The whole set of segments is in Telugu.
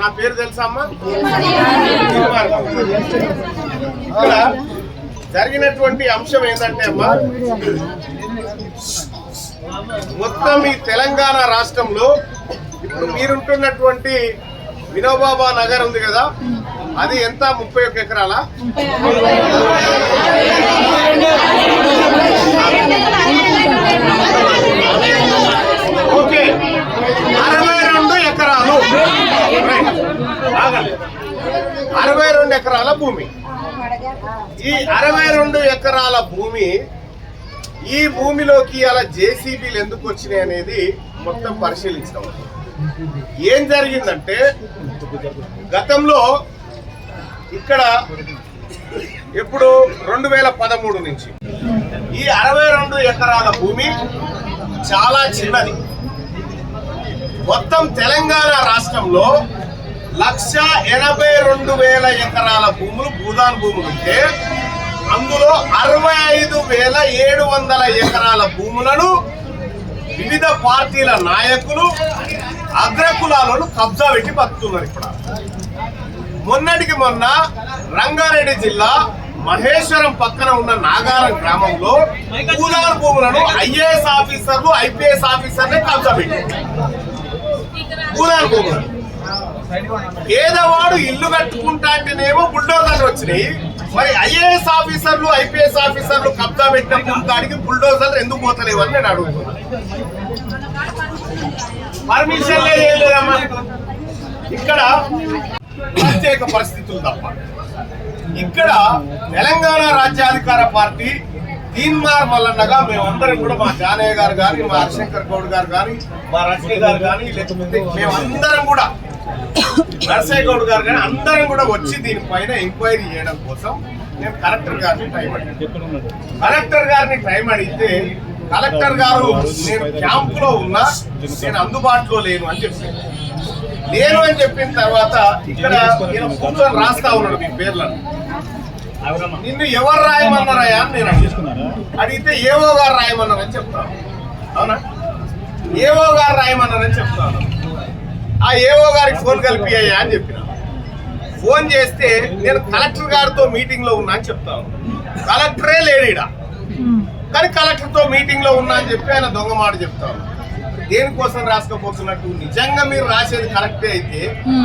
నా పేరు తెలుసా అమ్మా? ఇక్కడ జరిగినటువంటి అంశం ఏంటంటే అమ్మా, మొత్తం ఈ తెలంగాణ రాష్ట్రంలో ఇప్పుడు మీరుంటున్నటువంటి వినోబాబా నగర్ ఉంది కదా, అది ఎంత 31 ఎకరాల? ఓకే, 62 ఎకరాలు. 62 ఎకరాల భూమి. ఈ 62 ఎకరాల భూమి, ఈ భూమిలోకి అలా జేసీబీలు ఎందుకు వచ్చినాయి అనేది మొత్తం పరిశీలించడం. ఏం జరిగిందంటే, గతంలో ఇక్కడ ఎప్పుడు 2013 నుంచి ఈ 62 ఎకరాల భూమి చాలా చిన్నది. మొత్తం తెలంగాణ రాష్ట్రంలో 1,82,000 ఎకరాల భూములు భూదాన్ భూములు ఉంటే అందులో 65,700 ఎకరాల భూములను వివిధ పార్టీల నాయకులు అగ్రకులాలను కబ్జా పెట్టి బతుకుతున్నారు. ఇప్పుడు మొన్నటికి మొన్న రంగారెడ్డి జిల్లా మహేశ్వరం పక్కన ఉన్న నాగారం గ్రామంలో భూదాన్ భూములను ఐఏఎస్ ఆఫీసర్లు ఐపీఎస్ ఆఫీసర్లే కబ్జా పెట్టారు. భూదాన్ భూములు పేదవాడు ఇల్లు కట్టుకుంటా అంటేనేమో బుల్డోజర్లు వచ్చినాయి. మరి ఐఏఎస్ ఆఫీసర్లు ఐపీఎస్ ఆఫీసర్లు కబ్జా పెట్టిన దానికి బుల్డోజర్లు ఎందుకు పోతలేవు అని నేను అడుగుతున్నా. పర్మిషన్ లేదమ్మా. ఇక్కడ ప్రత్యేక పరిస్థితులు తప్ప ఇక్కడ తెలంగాణ రాజ్యాధికార పార్టీ తీన్మార్ మల్లన్నగా మేమందరం కూడా, మా జానయ్య గారు కానీ, మా హరిశంకర్ గౌడ్ గారు కానీ, మా రజనీ గారు కానీ, లేకపోతే మేమందరం కూడా నరసయ్య గౌడ్ గారు కానీ అందరం కూడా వచ్చి దీనిపైన ఎంక్వైరీ చేయడం కోసం నేను కలెక్టర్ గారిని టైం అడిగాను. కలెక్టర్ గారిని టైం అడిగితే కలెక్టర్ గారు నేను క్యాంపులో ఉన్నా, నేను అందుబాటులో లేను అని చెప్పాను. లేను అని చెప్పిన తర్వాత ఇక్కడ నేను కూర్చొని రాస్తా ఉన్నాడు మీ పేర్లను. నిన్ను ఎవరు రాయమన్నారయ్యా అని నేను అడిగితే ఏవో గారు రాయమన్నారని చెప్తాను. అవునా, ఏవో గారు రాయమన్నారని చెప్తాను. ఆ ఏవో గారికి ఫోన్ కలిపియ్యా అని చెప్పిన. ఫోన్ చేస్తే నేను కలెక్టర్ గారితో మీటింగ్ లో ఉన్నా అని చెప్తాను. కలెక్టరే లేడీడా, కానీ కలెక్టర్ తో మీటింగ్ లో ఉన్నా అని చెప్పి ఆయన దొంగ మాట చెప్తాను. దేనికోసం రాసుకోపోతున్నట్టు? నిజంగా మీరు రాసేది కరెక్టే అయితే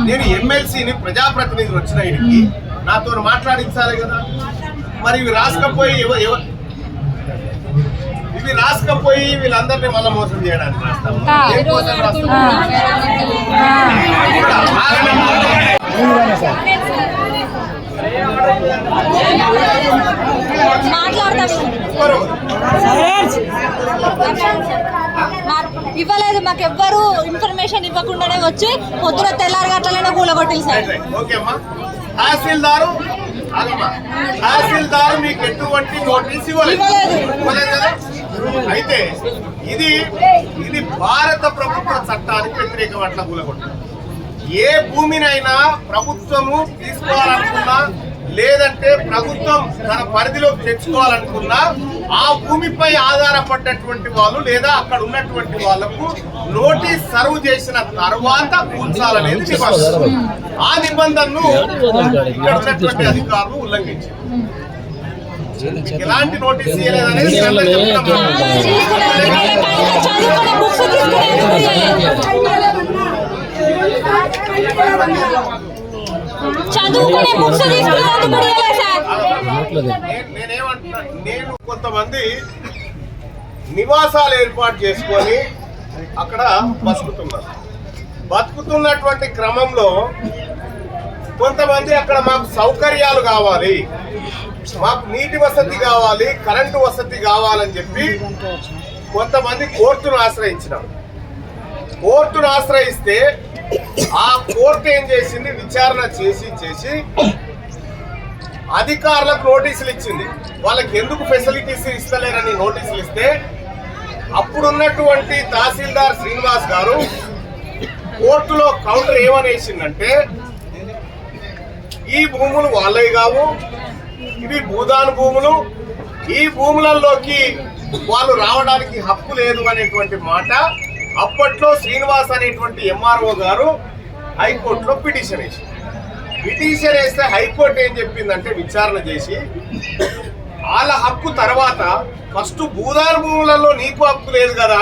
నేను ఎమ్మెల్సీని, ప్రజాప్రతినిధులు వచ్చిన ఇంటికి నాతో మాట్లాడించాలి కదా. మరి ఇవి రాసుకపోయి వీళ్ళందరినీ మళ్ళీ మోసం చేయడానికి రాస్తాం. దేనికోసం రాస్తాం? ఇవ్వలేదు, మాకు ఎవ్వరు ఇన్ఫర్మేషన్ ఇవ్వకుండానే వచ్చి పొద్దున తెల్లారి గట్లనే కూలగొట్టింది సార్. తహసీల్దారు మీకు ఎటువంటి నోటీస్ ఇవ్వలేదు కదా. అయితే ఇది భారత ప్రభుత్వ చట్టానికి వ్యతిరేకం. అట్లా కూలగొట్టడం ఏ భూమినైనా ప్రభుత్వము తీసుకోవాలనుకున్నా, లేదంటే ప్రభుత్వం తన పరిధిలోకి తెచ్చుకోవాలనుకున్నా ఆ భూమిపై ఆధారపడ్డటువంటి వాళ్ళు లేదా అక్కడ ఉన్నటువంటి వాళ్లకు నోటీస్ సర్వ్ చేసిన తర్వాత కూల్చాలనేది నిబంధన. ఆ నిబంధనను ఇక్కడ ఉన్నటువంటి అధికారులు ఉల్లంఘించారు. ఎలాంటి నోటీస్ ఇవ్వలేదనేది నేనేమంటున్నా, నేను కొంతమంది నివాసాలు ఏర్పాటు చేసుకొని అక్కడ బతుకుతున్నటువంటి క్రమంలో కొంతమంది అక్కడ మాకు సౌకర్యాలు కావాలి, మాకు నీటి వసతి కావాలి, కరెంటు వసతి కావాలని చెప్పి కొంతమంది కోర్టును ఆశ్రయించినారు. కోర్టును ఆశ్రయిస్తే ఆ కోర్టు ఏం చేసింది, విచారణ చేసి అధికారులకు నోటీసులు ఇచ్చింది. వాళ్ళకి ఎందుకు ఫెసిలిటీస్ ఇస్తలేరని నోటీసులు ఇస్తే అప్పుడున్నటువంటి తహసీల్దార్ శ్రీనివాస్ గారు కోర్టులో కౌంటర్ ఏమనేసిందంటే, ఈ భూములు వాళ్ళవి కావు, ఇవి భూదాన్ భూములు, ఈ భూములలోకి వాళ్ళు రావడానికి హక్కు లేదు అనేటువంటి మాట అప్పట్లో శ్రీనివాస్ అనేటువంటి ఎంఆర్ఓ గారు హైకోర్టులో పిటిషన్ వేస్తే హైకోర్టు ఏం చెప్పిందంటే, విచారణ చేసి వాళ్ళ హక్కు తర్వాత ఫస్ట్ భూదాన్ భూములలో నీకు హక్కు లేదు కదా,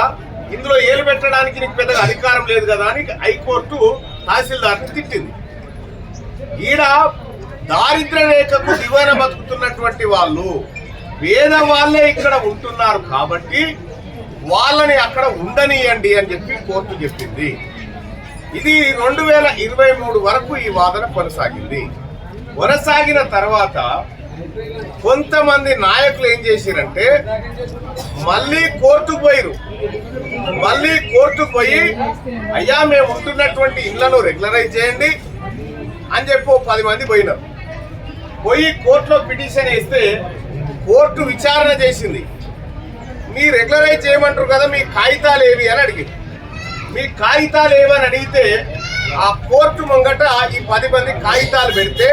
ఇందులో ఏలు పెట్టడానికి నీకు పెద్దగా అధికారం లేదు కదా అని హైకోర్టు తహసీల్దార్ని తిట్టింది. ఈడ దారిద్ర్య రేఖకు దిగువన బతుకుతున్నటువంటి వాళ్ళు పేదవాళ్ళే ఇక్కడ ఉంటున్నారు కాబట్టి వాళ్ళని అక్కడ ఉండనియండి అని చెప్పి కోర్టు చెప్పింది. ఇది 2023 వరకు ఈ వాదన కొనసాగిన తర్వాత కొంతమంది నాయకులు ఏం చేశారంటే మళ్ళీ కోర్టుకు పోయి అయ్యా మేము ఉంటున్నటువంటి ఇళ్లను రెగ్యులరైజ్ చేయండి అని చెప్పి 10 మంది పోయి కోర్టులో పిటిషన్ వేస్తే కోర్టు విచారణ చేసింది. మీ రెగ్యులరైజ్ చేయమంటారు కదా, మీ కాగితాలు ఏవి అని అడిగింది. మీ కాగితాలు ఏవని అడిగితే ఆ కోర్టు ముంగట ఈ 10 మంది కాగితాలు పెడితే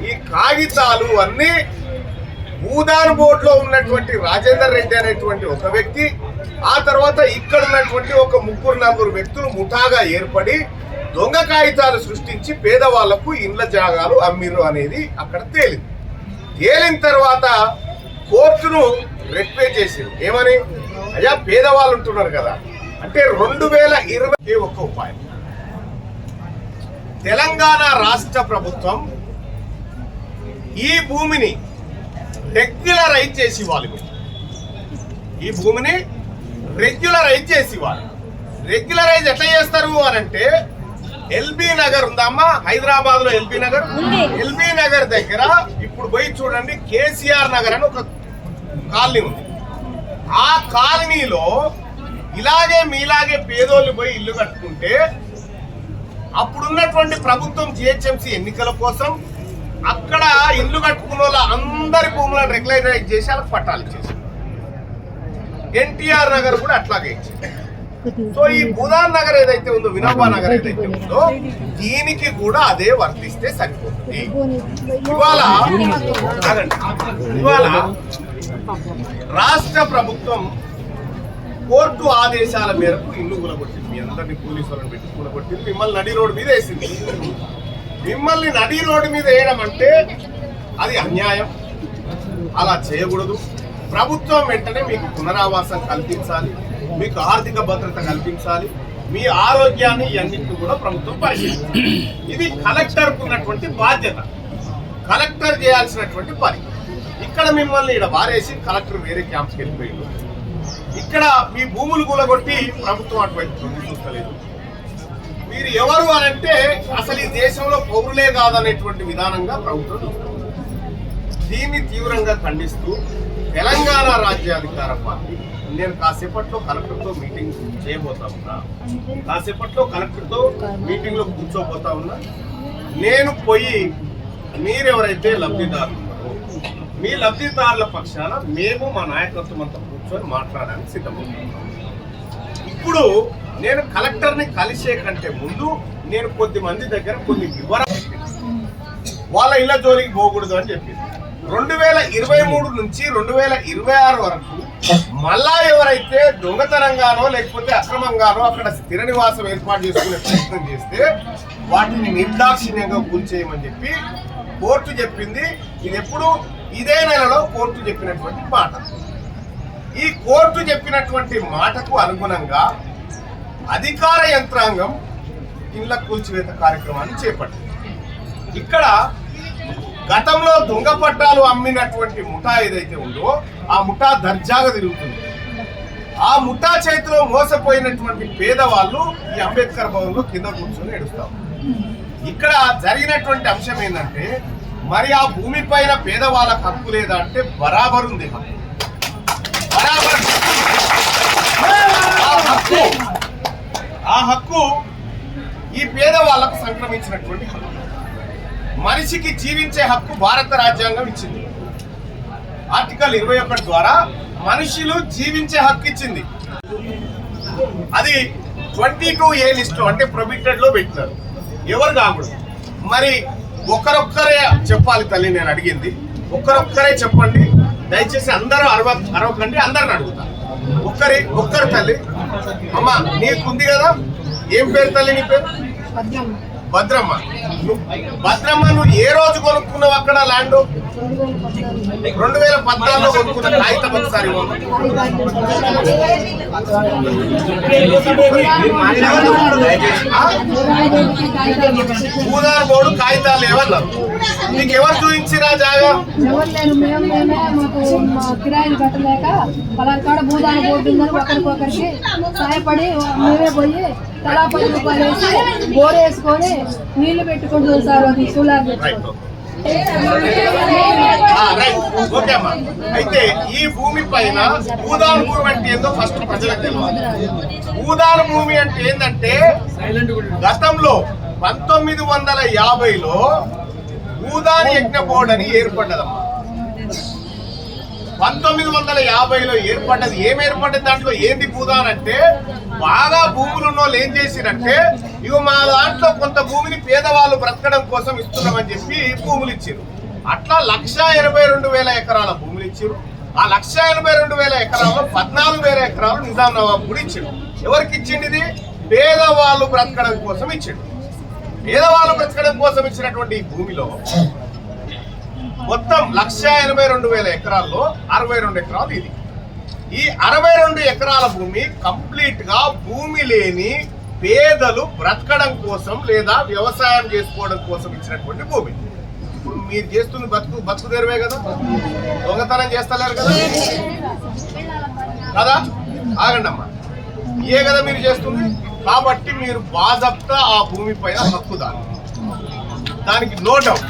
ఈ కాగితాలు అన్ని భూదాన్ బోర్డులో ఉన్నటువంటి రాజేందర్ రెడ్డి అనేటువంటి ఒక వ్యక్తి, ఆ తర్వాత ఇక్కడ ఉన్నటువంటి ఒక 3-4 వ్యక్తులు ముఠాగా ఏర్పడి దొంగ కాగితాలు సృష్టించి పేదవాళ్లకు ఇండ్ల జాగాలు అమ్మిరు అనేది అక్కడ తేలిన తర్వాత కోర్టును రెక్టిఫై చేసింది. ఏమని, అయ్యా పేదవాళ్ళు ఉంటున్నారు కదా అంటే 2020 ఒక ఉపాయం. తెలంగాణ రాష్ట్ర ప్రభుత్వం ఈ భూమిని రెగ్యులరైజ్ చేసి వాళ్ళు రెగ్యులరైజ్ ఎట్లా చేస్తారు అని అంటే, ఎల్బీ నగర్ ఉందమ్మా, హైదరాబాద్ లో ఎల్బీ నగర్ దగ్గర ఇప్పుడు పోయి చూడండి, కేసీఆర్ నగర్ అని ఒక కాలనీ ఉంది. ఆ కాలనీలో మీలాగే పేదోళ్ళు పోయి ఇల్లు కట్టుకుంటే అప్పుడున్నటువంటి ప్రభుత్వం జిహెచ్ఎంసీ ఎన్నికల కోసం అక్కడ ఇల్లు కట్టుకున్న వాళ్ళ అందరి భూములను రెగ్యులరైజ్ చేసి వాళ్ళకి పట్టాలు ఇచ్చేసి, ఎన్టీఆర్ నగర్ కూడా అట్లాగే ఇచ్చింది. సో ఈ భూదాన్ నగర్ ఏదైతే ఉందో, వినోబా నగర్ ఏదైతే ఉందో, దీనికి కూడా అదే వర్తిస్తే సరిపోతుంది. ఇవాళ రాష్ట్ర ప్రభుత్వం కోర్టు ఆదేశాల మేరకు ఇల్లు కూలగొట్టింది. మీ అందరినీ పోలీసులను పెట్టి కూలగొట్టింది, మిమ్మల్ని నడి రోడ్డు మీద వేసింది. మిమ్మల్ని నడి రోడ్డు మీద వేయడం అంటే అది అన్యాయం, అలా చేయకూడదు. ప్రభుత్వం వెంటనే మీకు పునరావాసం కల్పించాలి, మీకు ఆర్థిక భద్రత కల్పించాలి, మీ ఆరోగ్యాన్ని ఇవన్నింటినీ కూడా ప్రభుత్వం పరిశీలించాలి. ఇది కలెక్టర్కు ఉన్నటువంటి బాధ్యత, కలెక్టర్ చేయాల్సినటువంటి పని. ఇక్కడ మిమ్మల్ని ఇక్కడ వారేసి కలెక్టర్ వేరే క్యాంప్స్కి వెళ్ళిపోయింది. ఇక్కడ మీ భూములు కూలగొట్టి ప్రభుత్వం అటువైపు చూస్తలేదు. మీరు ఎవరు అనంటే అసలు ఈ దేశంలో పౌరులే కాదనేటువంటి విధానంగా ప్రభుత్వం చూస్తుంది. దీన్ని తీవ్రంగా ఖండిస్తూ తెలంగాణ రాజ్యాధికార పార్టీ, నేను కాసేపట్లో కలెక్టర్తో మీటింగ్ చేయబోతా ఉన్నా, కాసేపట్లో కలెక్టర్తో మీటింగ్లో కూర్చోబోతా ఉన్నా. నేను పోయి మీరెవరైతే లబ్ధిదారులు ఉన్నారో మీ లబ్ధిదారుల పక్షాన మేము మా నాయకత్వం అంతా కూర్చొని మాట్లాడడానికి సిద్ధమవుతున్నాం. ఇప్పుడు నేను కలెక్టర్ని కలిసే కంటే ముందు నేను కొద్దిమంది దగ్గర కొన్ని వివరాలు, వాళ్ళ ఇళ్ల జోలికి పోకూడదు అని చెప్పింది. 2023 నుంచి 2026 వరకు మళ్ళా ఎవరైతే దొంగతనంగానో లేకపోతే అక్రమంగానో అక్కడ స్థిర నివాసం ఏర్పాటు చేసుకునే ప్రయత్నం చేస్తే వాటిని నిర్దాక్షిణ్యంగా కూల్చేయమని చెప్పి కోర్టు చెప్పింది. ఇది ఎప్పుడు ఇదే నెలలో కోర్టు చెప్పినటువంటి మాట. ఈ కోర్టు చెప్పినటువంటి మాటకు అనుగుణంగా అధికార యంత్రాంగం ఇళ్ల కూల్చివేత కార్యక్రమాన్ని చేపట్టింది. ఇక్కడ గతంలో దొంగ పట్టాలు అమ్మినటువంటి ముఠా ఏదైతే ఉందో ఆ ముఠా దర్జాగా తిరుగుతుంది. ఆ ముఠా చేతిలో మోసపోయినటువంటి పేదవాళ్ళు ఈ అంబేద్కర్ భవన్లో కింద కూర్చొని ఏడుస్తారు. ఇక్కడ జరిగినటువంటి అంశం ఏంటంటే, మరి ఆ భూమి పైన పేదవాళ్ళకు హక్కు లేదా అంటే బరాబర్ ఉంది హక్కు. బరాబర్ ఆ హక్కు ఈ పేదవాళ్లకు సంక్రమించినటువంటి హక్కు. మనిషికి జీవించే హక్కు భారత రాజ్యాంగం ఇచ్చింది. ఆర్టికల్ 21 ద్వారా మనుషులు జీవించే హక్కు ఇచ్చింది. అది 22A లిస్ట్ అంటే ప్రొహిబిటెడ్ లో పెట్టినారు. ఎవరు కాకూడదు. మరి ఒక్కరొక్కరే చెప్పాలి తల్లి, నేను అడిగింది ఒక్కరొక్కరే చెప్పండి దయచేసి. అందరూ అరవకండి, అందరిని అడుగుతా. ఒక్కరు తల్లి. అమ్మ నీకుంది కదా, ఏం పేరు తల్లి నీ పేరు? భద్రమ్మ. భద్రమ్మ నువ్వు ఏ రోజు కొనుక్కున్నావు అక్కడ ల్యాండ్? 2014లో కొనుక్కున్న కాగితం ఒకసారి భూదాన్ బోర్డు కాగితాలు ఏమన్నారు? నీకు ఎవరు చూపించిరా జాగా? కిరాయిలు కట్టలేక పలాకాడ భూదాన బోర్డు ఉందని ఒకరికొకరికి సహాయపడి మేమే పోయి తలా 10 రూపాయలు వేసి బోర్ వేసుకొని నీళ్లు పెట్టుకుంటుంది సార్. అది సోలార్ ఓకే అమ్మా. అయితే ఈ భూమి పైన భూదాన భూమి అంటే ఏందో ఫస్ట్ ప్రజలకు తెలియాలి. భూదాన భూమి అంటే ఏంటంటే గతంలో 1950లో భూదాన యజ్ఞ బోర్డు అని ఏర్పడ్డదమ్మా. 1950లో ఏర్పడ్డది. ఏం ఏర్పడ్డది? దాంట్లో ఏంది భూదాన్ అంటే, బాగా భూములు ఉన్న వాళ్ళు ఏం చేసిరంటే, ఇగో మా దాంట్లో కొంత భూమిని పేదవాళ్ళు బ్రతకడం కోసం ఇస్తున్నామని చెప్పి భూములు ఇచ్చారు. అట్లా 1,82,000 ఎకరాల భూములు ఇచ్చారు. ఆ 1,82,000 ఎకరాల్లో 14,000 ఎకరాలు నిజాం నవాబ్ కూడా ఇచ్చాడు. ఎవరికి ఇచ్చింది? ఇది పేదవాళ్ళు బ్రతకడం కోసం ఇచ్చాడు. పేదవాళ్ళు బ్రతకడం కోసం ఇచ్చినటువంటి ఈ భూమిలో మొత్తం 1,82,000 ఎకరాల్లో 62 ఎకరాలు ఇది. ఈ 62 ఎకరాల భూమి కంప్లీట్ గా భూమి లేని పేదలు బ్రతకడం కోసం లేదా వ్యవసాయం చేసుకోవడం కోసం ఇచ్చినటువంటి భూమి. ఇప్పుడు మీరు చేస్తున్న బతుకు తెరవే కదా, దొంగతనం చేస్తలేరు కదా కదా. ఆగండి అమ్మా, ఏ కదా మీరు చేస్తుంది. కాబట్టి మీరు బాజప్తా ఆ భూమి పైన హక్కుదారు, దానికి నో డౌట్.